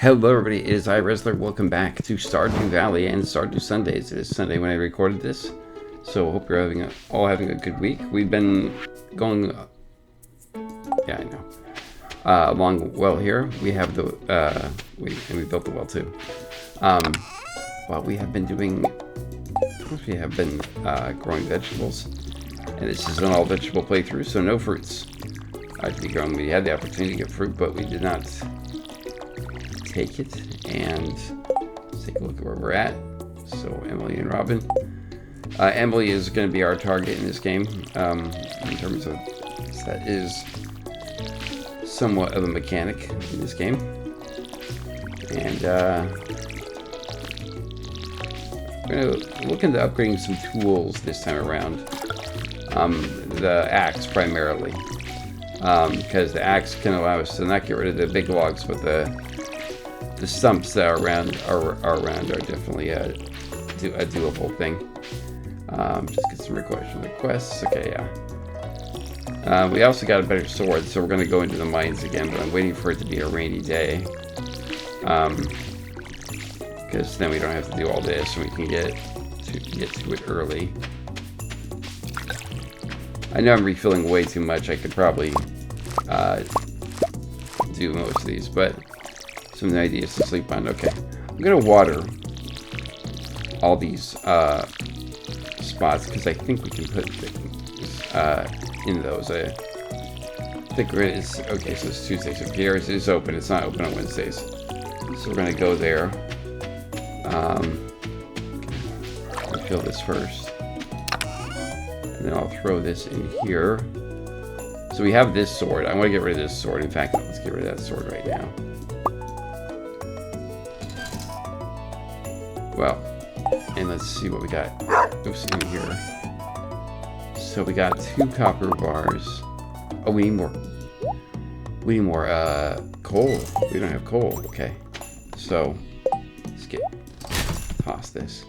Hello everybody, it is iWrestler. Welcome back to Stardew Valley and Stardew Sundays. It is Sunday when I recorded this, so hope you're all having a good week. We've been going, yeah, I know, along well here. We have the, we built the well too. Well, we have been growing vegetables, and this is an all vegetable playthrough, so no fruits. We had the opportunity to get fruit, but we did not take it. And let's take a look at where we're at. So Emily and Robin. Emily is going to be our target in this game. In terms of that is somewhat of a mechanic in this game. And we're going to look into upgrading some tools this time around. The axe primarily, because the axe can allow us to not get rid of the big logs, but the stumps that are around are definitely a doable thing. Just get some requests. Okay, yeah. We also got a better sword, so we're going to go into the mines again, but I'm waiting for it to be a rainy day. Because then we don't have to do all this, and we can get to it early. I know I'm refilling way too much. I could probably do most of these, but some ideas to sleep on. Okay, I'm gonna water all these spots because I think we can put things in those. I think it is okay. So it's Tuesday. So Pierre's is open. It's not open on Wednesdays. So we're gonna go there. Refill this first, and then I'll throw this in here. So we have this sword. I want to get rid of this sword. In fact, let's get rid of that sword right now. Well, and let's see what we got. Oops, in here. So we got 2 copper bars. Oh, we need more. We need more coal. We don't have coal. Okay. So let's toss this.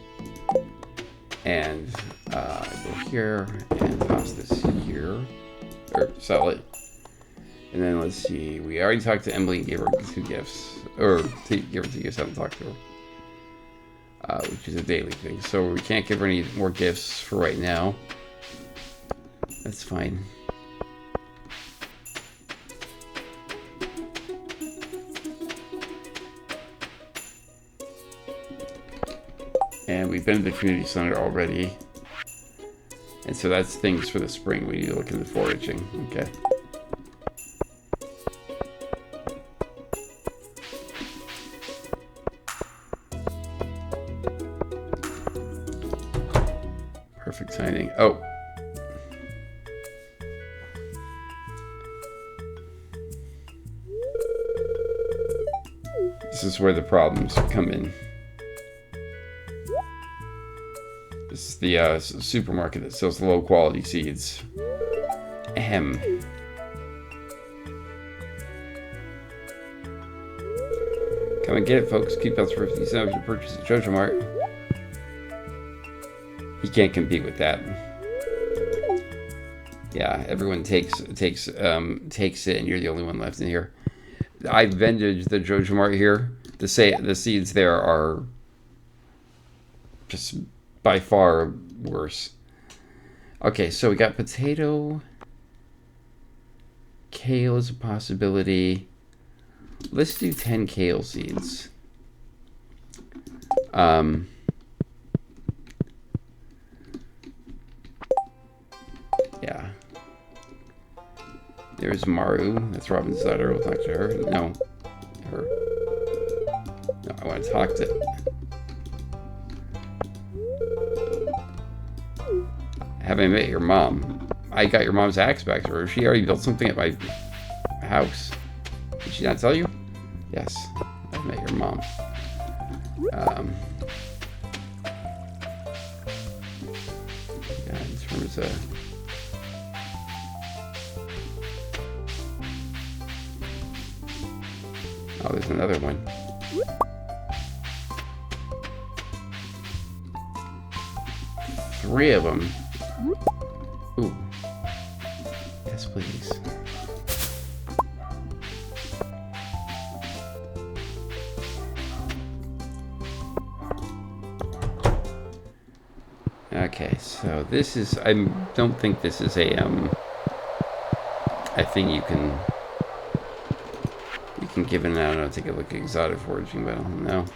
And go here and toss this here. Or sell it. And then let's see. We already talked to Emily and gave her 2 gifts. Or gave her 2 gifts. I haven't talked to her. Which is a daily thing. So we can't give her any more gifts for right now. That's fine. And we've been to the community center already. And so that's things for the spring. We need to look into foraging. Okay. Perfect timing. Oh. This is where the problems come in. This is the supermarket that sells low quality seeds. Ahem. Come and get it, folks. Keep out for 50 cents if you purchase at Jojo Mart. You can't compete with that. Yeah, everyone takes it, and you're the only one left in here. I vended the Jojo Mart here. The seeds there are just by far worse. Okay, so we got potato. Kale is a possibility. Let's do 10 kale seeds. Yeah. There's Maru. That's Robin's daughter. We'll talk to her. No. Her. No, I want to talk to... Haven't met your mom. I got your mom's axe back to her. She already built something at my house. Did she not tell you? Yes. I met your mom. Yeah, in terms of... Oh, there's another one. Three of them. Ooh. Yes, please. Okay, so this is, I don't think this is a thing you can give it, I don't know, take a look at exotic foraging, but I don't know.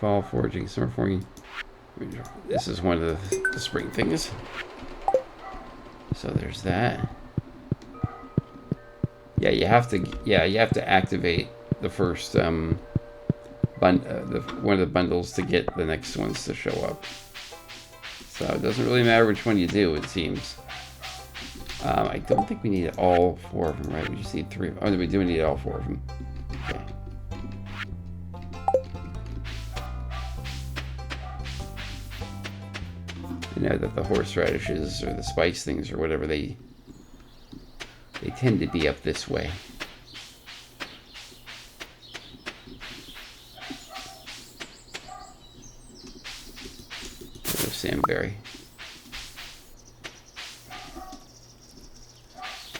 Fall foraging, summer foraging. This is one of the spring things. So there's that. Yeah, you have to activate the first one of the bundles to get the next ones to show up. So it doesn't really matter which one you do, it seems. I don't think we need all 4 of them, right? We just need 3. Oh, we do need all 4 of them. Okay. You know that the horseradishes or the spice things or whatever, they tend to be up this way. Samberry.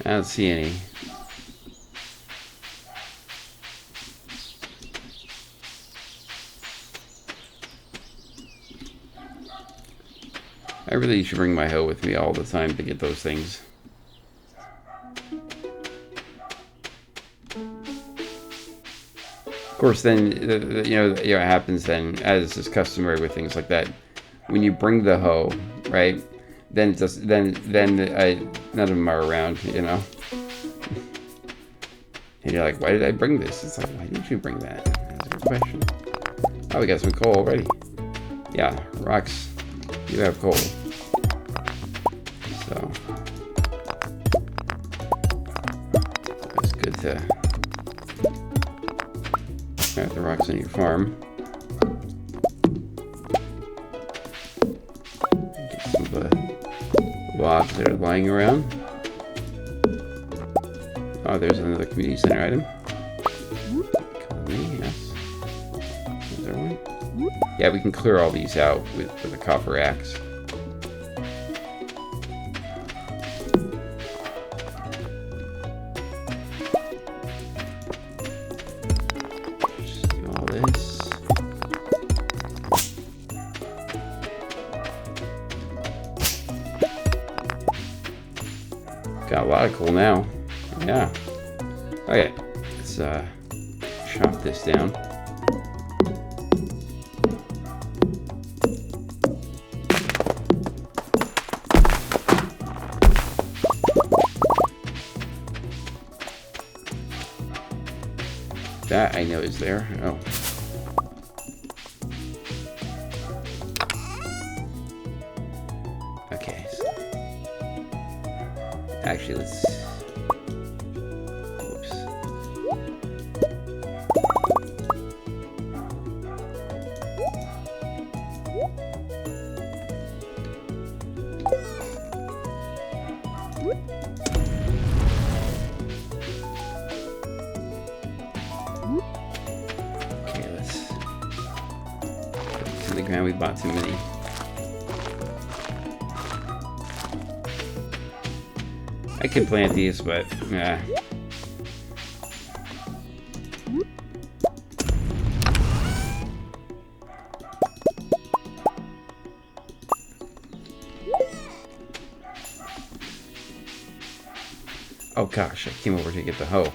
I don't see any. I really should bring my hoe with me all the time to get those things. Of course, then you know what happens then, as is customary with things like that. When you bring the hoe, right? Then it just then none of them are around, you know. And you're like, why did I bring this? It's like, why didn't you bring that? That's a good question. Oh, we got some coal already. Yeah, rocks. You have coal. So it's good to have the rocks on your farm. Get some of the logs that are lying around. Oh, there's another community center item. Yes. Is there one? Yeah, we can clear all these out with a copper axe. Just do all this. Got a lot of coal now. Yeah. Okay, let's chop this down. That I know is there. Oh. Okay. Actually, let's... we bought too many. I could plant these, but yeah. Oh gosh, I came over to get the hoe.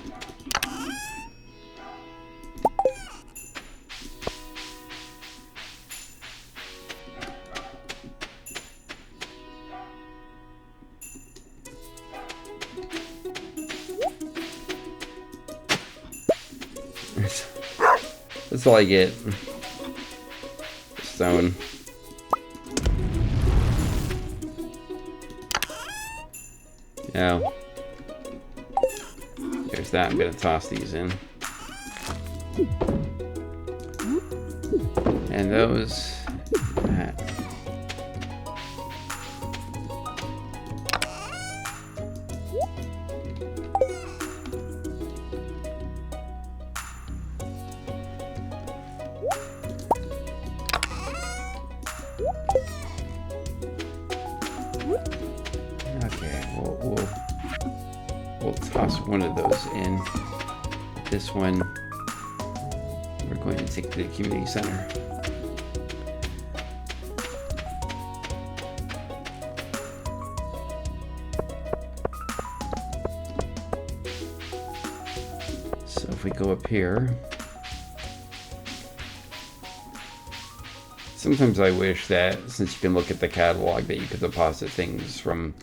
That's all I get. Stone. Yeah. There's that. I'm gonna toss these in. And those. That. We'll toss one of those in. This one, we're going to take to the community center. So if we go up here, sometimes I wish that since you can look at the catalog that you could deposit things from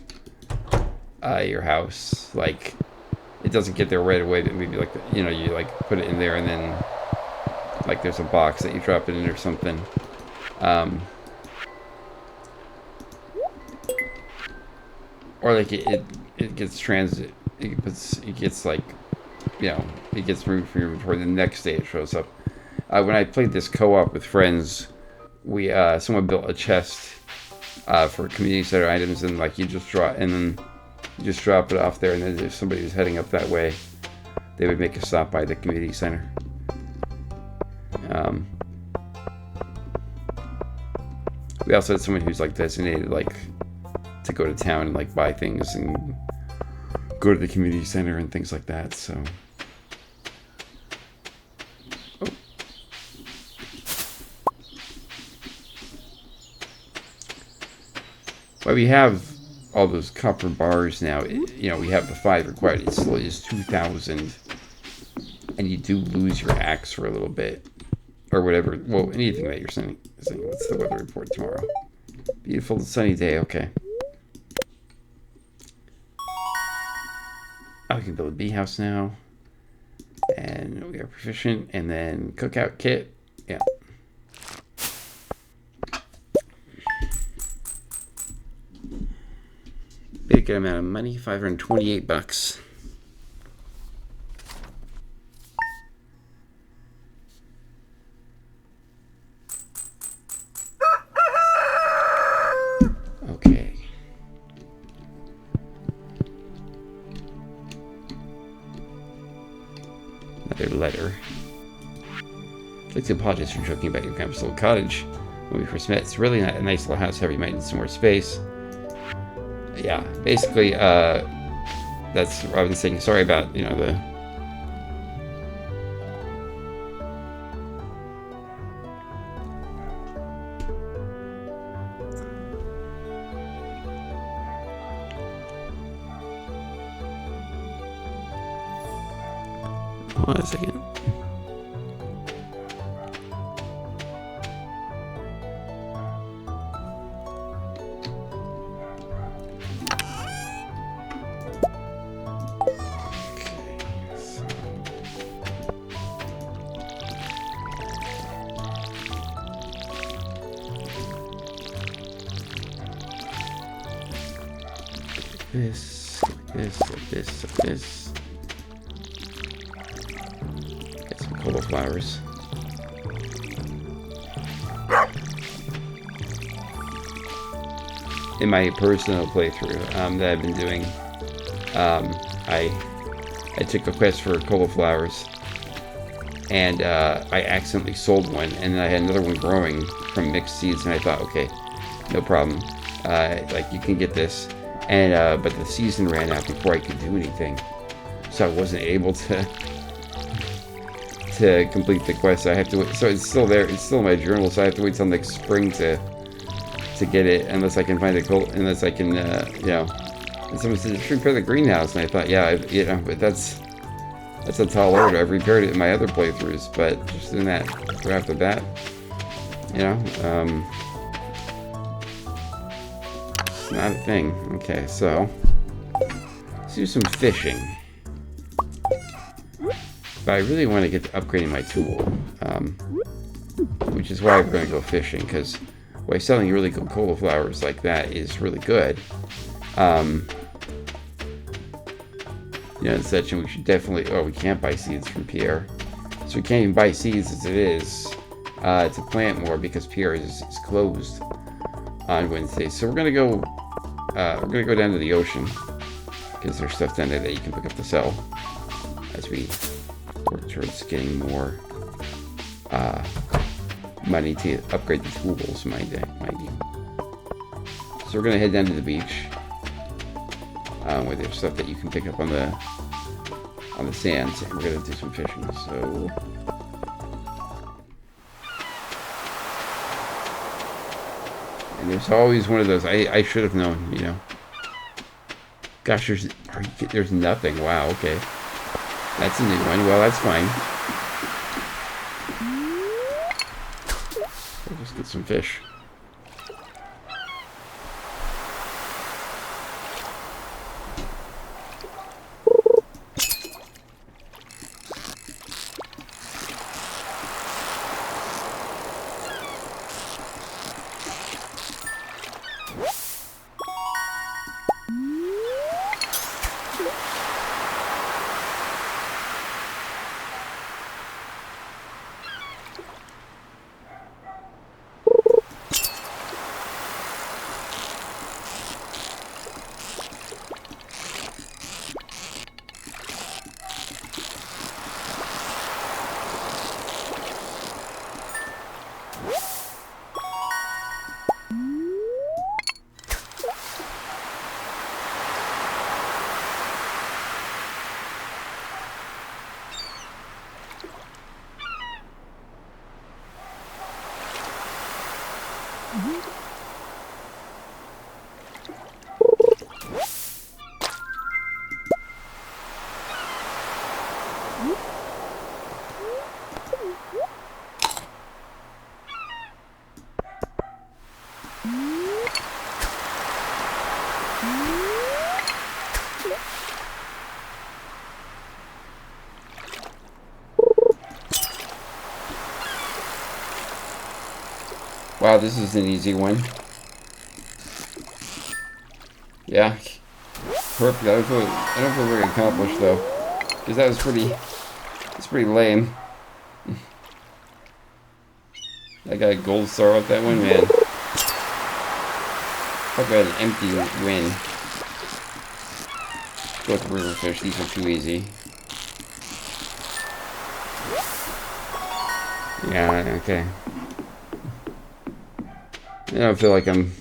your house. Like it doesn't get there right away, but maybe like you know, you like put it in there and then like there's a box that you drop it in or something. Or like it gets transit. It gets like, you know, it gets removed from your inventory. The next day it shows up. When I played this co-op with friends, we someone built a chest for community center items, and like you just drop it off there, and then if somebody was heading up that way, they would make a stop by the community center. We also had someone who's like designated like to go to town and like buy things and go to the community center and things like that. So, well, we have all those copper bars now. You know, we have the 5 required. It still is 2,000, and you do lose your axe for a little bit, or whatever. Well, anything that you're saying. What's the weather report tomorrow? Beautiful sunny day. Okay. Oh, we can build a bee house now, and we are proficient. And then cookout kit. Yeah. Big amount of money, $528. Okay. Another letter. I'd like to apologize for joking about your campus little cottage when we first met. It's really not a nice little house. However, you might need some more space. Yeah, basically, that's what I was saying. Sorry about, you know, the... Hold on a second. This, this. Get some cauliflowers. In my personal playthrough that I've been doing, I took a quest for cauliflowers, and I accidentally sold one, and then I had another one growing from mixed seeds, and I thought, okay, no problem, like you can get this. And but the season ran out before I could do anything, so I wasn't able to complete the quest. So I have to wait. So it's still there. It's still in my journal. So I have to wait till next spring to get it, unless I can find unless I can, you know. And someone said you should repair the greenhouse, and I thought, yeah, you know, but that's a tall order. I've repaired it in my other playthroughs, but just doing that right off the bat, you know. Not a thing. Okay, so let's do some fishing. But I really want to get to upgrading my tool, which is why we're going to go fishing, because why selling really good cauliflowers like that is really good. You know, and such, and we should definitely. Oh, we can't buy seeds from Pierre, so we can't even buy seeds as it is to plant more because Pierre is closed on Wednesday. So we're gonna go down to the ocean because there's stuff down there that you can pick up to sell as we work towards getting more money to upgrade the tools, mind you. So we're gonna head down to the beach where there's stuff that you can pick up on the sands, and we're gonna do some fishing. So. And there's always one of those. I should have known, you know. Gosh, there's nothing. Wow, okay. That's a new one. Well, that's fine. We'll just get some fish. Wow, this is an easy one. Yeah. Perfect. I don't feel very accomplished though. Because that was it's pretty lame. I got a gold star with that one, man. Talk about an empty win. Go with the river fish, these are too easy. Yeah, okay. I don't feel like I'm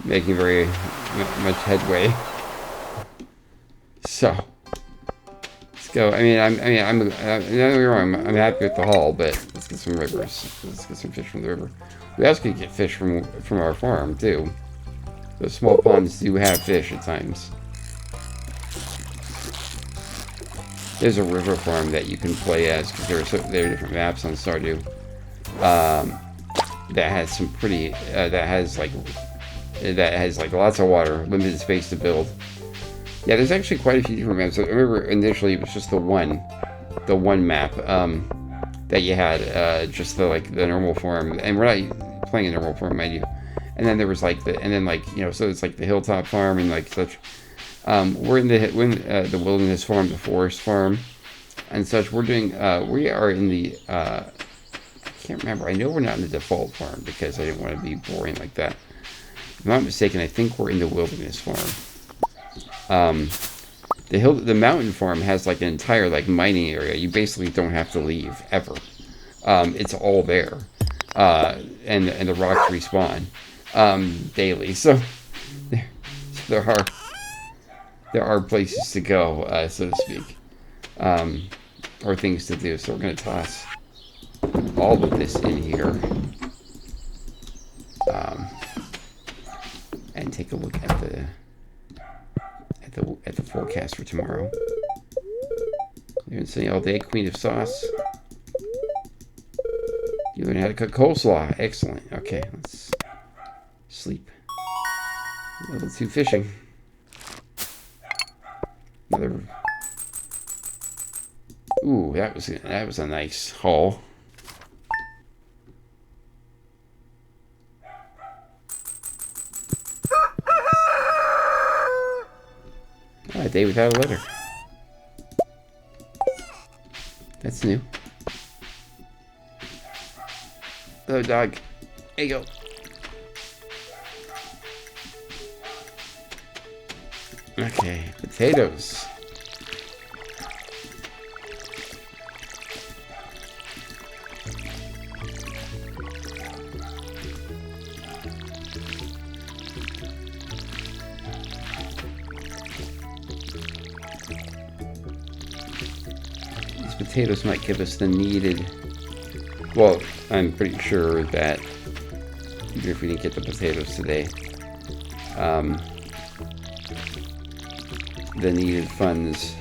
making very much headway. So let's go. I mean, don't get me wrong, I'm happy with the haul, but let's get some rivers. Let's get some fish from the river. We also could get fish from our farm too. Those small ponds do have fish at times. There's a river farm that you can play as because there are different maps on Stardew. That has some pretty that has like lots of water, limited space to build. Yeah, there's actually quite a few different maps. I remember initially it was just the one map that you had, just the normal farm, and we're not playing a normal farm, mind you. And then there was so it's like the hilltop farm and like such. We're in the wilderness farm, the forest farm, and such. We are in the I can't remember. I know we're not in the default farm because I didn't want to be boring like that. If I'm not mistaken, I think we're in the wilderness farm. The mountain farm has like an entire mining area. You basically don't have to leave ever. It's all there, and the rocks respawn daily. So there are places to go, so to speak, or things to do. So we're gonna toss all of this in here, and take a look at the forecast for tomorrow. You've been saying all day, Queen of Sauce. You learned how to cook coleslaw. Excellent. Okay, let's sleep. Level 2 fishing. Another. Ooh, that was a nice haul. A day without a letter. That's new. Hello, dog. There you go. Okay, potatoes. Potatoes might give us the needed. Well, I'm pretty sure that even if we didn't get the potatoes today, the needed funds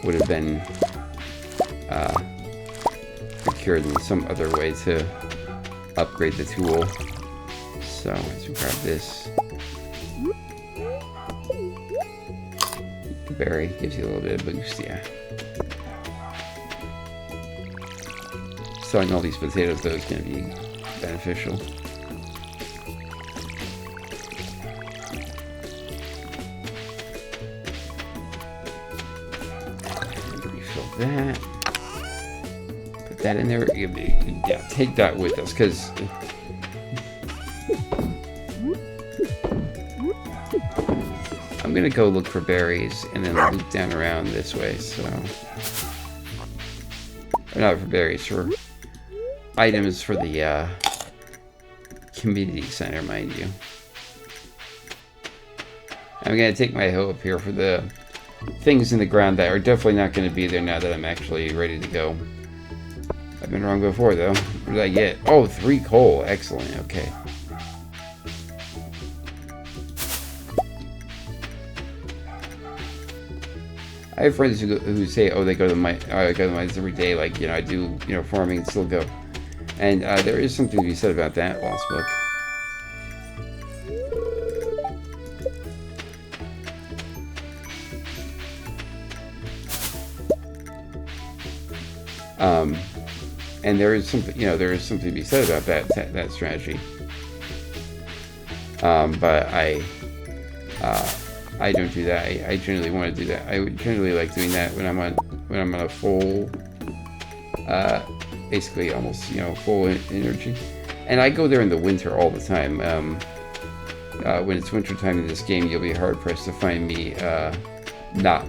would have been procured in some other way to upgrade the tool. So let's grab this. Berry gives you a little bit of boost, yeah. Selling all these potatoes though is going to be beneficial. Refill that. Put that in there. Yeah, take that with us, because I'm gonna go look for berries and then loop down around this way. So, or not for berries, for items for the community center, mind you. I'm gonna take my hoe up here for the things in the ground that are definitely not gonna be there now that I'm actually ready to go. I've been wrong before though. What did I get? Oh, 3 coal. Excellent. Okay. I have friends who say, oh, they go to the mines every day, like, you know, I do, you know, farming and still go. And there is something to be said about that, Lost Book. And there is something, you know, there is something to be said about that strategy. But I don't do that. I generally want to do that. I would generally like doing that when I'm on a full, basically almost, you know, full energy. And I go there in the winter all the time. When it's winter time in this game, you'll be hard pressed to find me not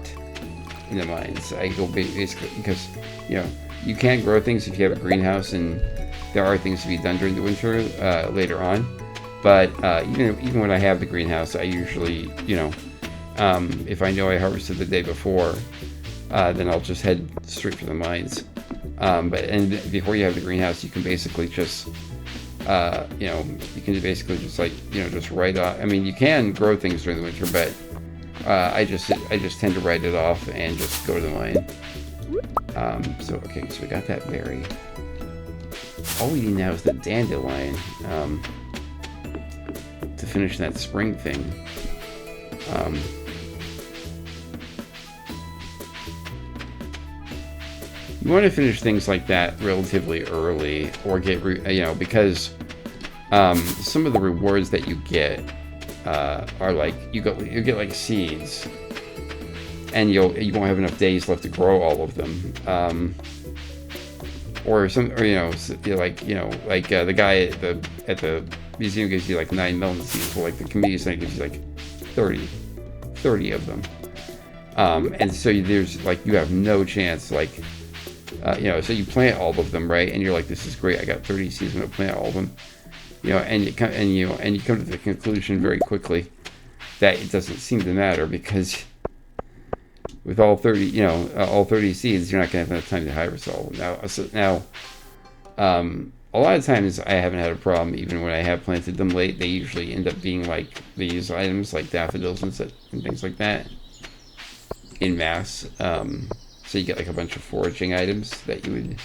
in the mines. I go basically because, you know, you can grow things if you have a greenhouse, and there are things to be done during the winter later on. But even when I have the greenhouse, I usually, you know, if I know I harvested the day before, then I'll just head straight for the mines. And before you have the greenhouse, you can basically just, you know, you can basically just, like, you know, just write off. I mean, you can grow things during the winter, but I just tend to write it off and just go to the mine. So okay, so we got that berry. All we need now is the dandelion to finish that spring thing. You want to finish things like that relatively early, or get you know, because some of the rewards that you get are like you get like seeds, and you won't have enough days left to grow all of them. Or you know, the guy at the museum gives you like 9 melon seeds, well, like the community center gives you like 30 of them. And so there's like, you have no chance, like, you know, so you plant all of them, right? And you're like, this is great, I got 30 seeds, I'm gonna plant all of them. You know, and you come to the conclusion very quickly that it doesn't seem to matter, because with all 30, you know, all 30 seeds, you're not gonna have enough time to harvest all of them. Now, a lot of times I haven't had a problem even when I have planted them late. They usually end up being like these items, like daffodils and things like that, in mass. So you get like a bunch of foraging items that you would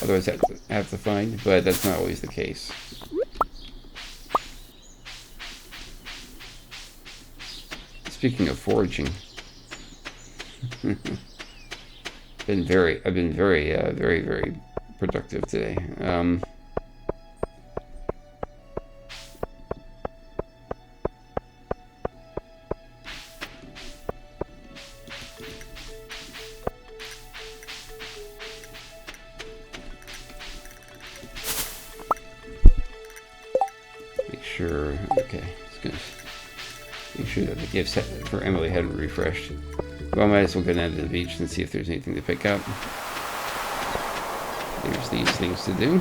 otherwise have to find, but that's not always the case. Speaking of foraging, I've been very, very productive today. Make sure, okay, it's gonna make sure that the gifts for Emily hadn't refreshed. Well, I might as well go down to the beach and see if there's anything to pick up. There's these things to do.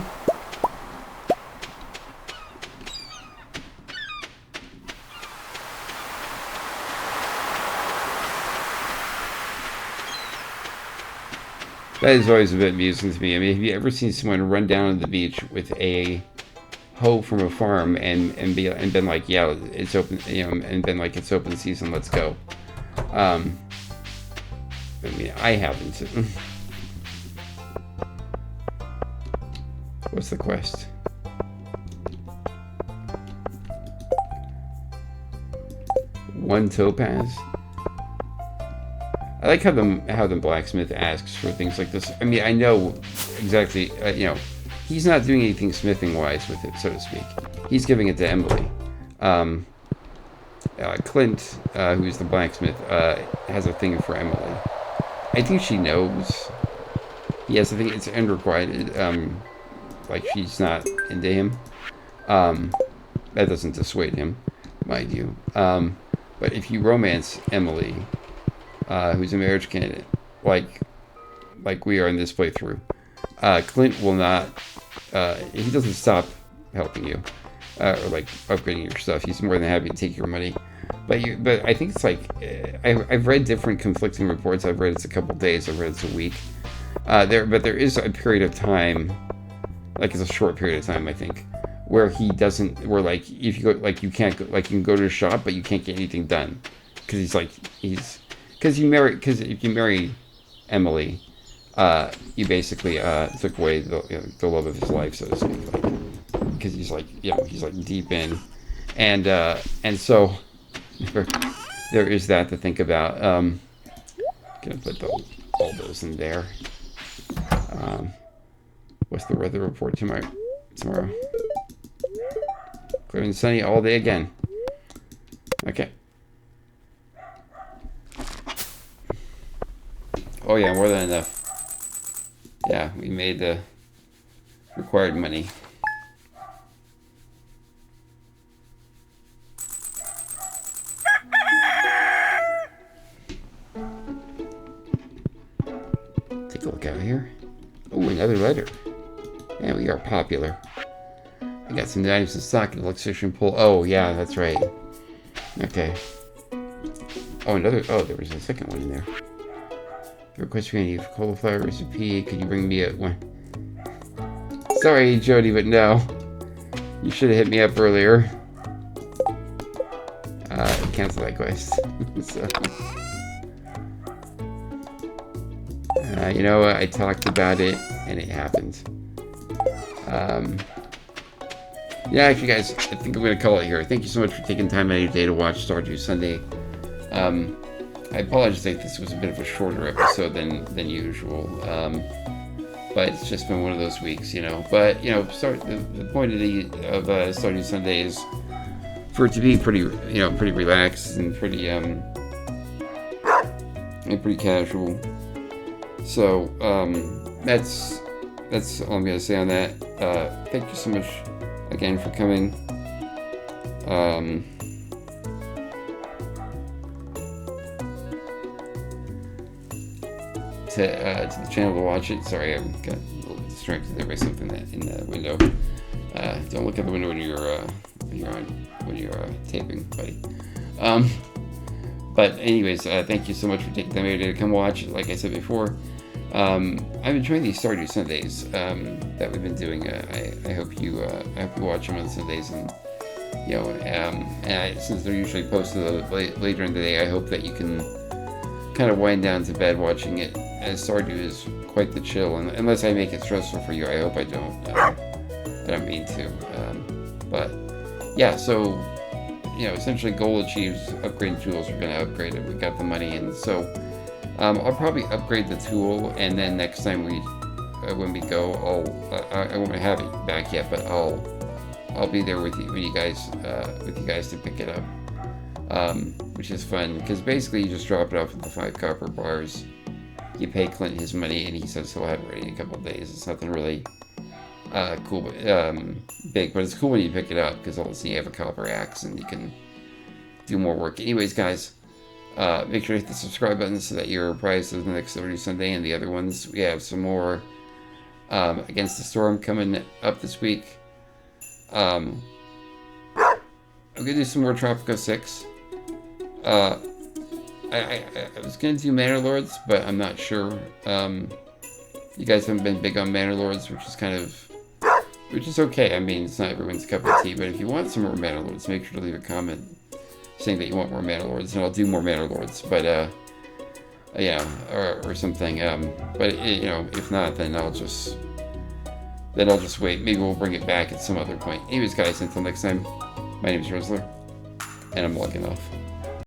That is always a bit amusing to me. I mean, have you ever seen someone run down to the beach with a hoe from a farm and been like, yeah, it's open, you know, and been like, it's open season, let's go. I mean, I haven't. What's the quest? One topaz? I like how the blacksmith asks for things like this. I mean, I know exactly, you know, he's not doing anything smithing-wise with it, so to speak. He's giving it to Emily. Clint, who's the blacksmith, has a thing for Emily. I think she knows. He has a thing, it's unrequited, like she's not into him. That doesn't dissuade him, mind you. But if you romance Emily, who's a marriage candidate, like we are in this playthrough, Clint will not, he doesn't stop helping you, or like upgrading your stuff. He's more than happy to take your money. But I think it's like, I've read different conflicting reports. I've read it's a couple days, I've read it's a week. But there is a period of time, like it's a short period of time, I think, where he doesn't, where like, if you go, like you can't go, like you can go to a shop, but you can't get anything done. Because because if you marry Emily, you basically took away the love of his life, so to speak. Like, because he's like, he's like deep in. And so, there is that to think about. Gonna put all those in there. What's the weather report tomorrow? Clear and sunny all day again. Okay. Oh yeah, more than enough. Yeah, we made the required money. Take a look out here. Oh, another letter. Yeah, we are popular. I got some items in stock in the electrician pool. Oh, yeah, that's right. Okay. Oh, there was a second one in there. The request for any cauliflower recipe. Could you bring me one? Sorry, Jody, but no. You should have hit me up earlier. Cancel that quest. So. You know what? I talked about it, and it happened. Yeah, actually, guys, I think I'm going to call it here. Thank you so much for taking time out of your day to watch Stardew Sunday. I apologize if this was a bit of a shorter episode than usual. But it's just been one of those weeks, you know. But, you know, the point of Stardew Sunday is for it to be pretty relaxed and pretty casual. So, that's all I'm going to say on that. Thank you so much again for coming. To the channel to watch it. Sorry, I got a little bit distracted there by something in the window. Don't look at the window when you're taping, buddy. But anyways, thank you so much for taking time out of your day to come watch it. Like I said before, I'm enjoying these Stardew Sundays that we've been doing. I hope you watch them on Sundays, and since they're usually posted later in the day, I hope that you can kind of wind down to bed watching it, as Stardew is quite the chill. And unless I make it stressful for you, I hope I don't. I don't mean to. But yeah, so essentially goal achieved. Upgrade tools. We're gonna upgrade it. We got the money, and so I'll probably upgrade the tool, and then next time when we go, I won't have it back yet, but I'll be there with you guys to pick it up, which is fun because basically you just drop it off with the 5 copper bars. You pay Clint his money, and he says he'll have it ready in a couple of days. It's nothing really cool, big, but it's cool when you pick it up because all of a sudden you have a copper axe and you can do more work. Anyways, guys. Make sure to hit the subscribe button so that you're apprised of the next Stardew Sunday and the other ones. We have some more Against the Storm coming up this week. I'm going to do some more Tropico 6. I was going to do Manor Lords, but I'm not sure. You guys haven't been big on Manor Lords, which is okay. I mean, it's not everyone's cup of tea, but if you want some more Manor Lords, make sure to leave a comment saying that you want more Manor Lords, and I'll do more Manor Lords. But Yeah, or something. But if not, then I'll just wait. Maybe we'll bring it back at some other point. Anyways, guys, until next time, my name is Rosler, and I'm logging off.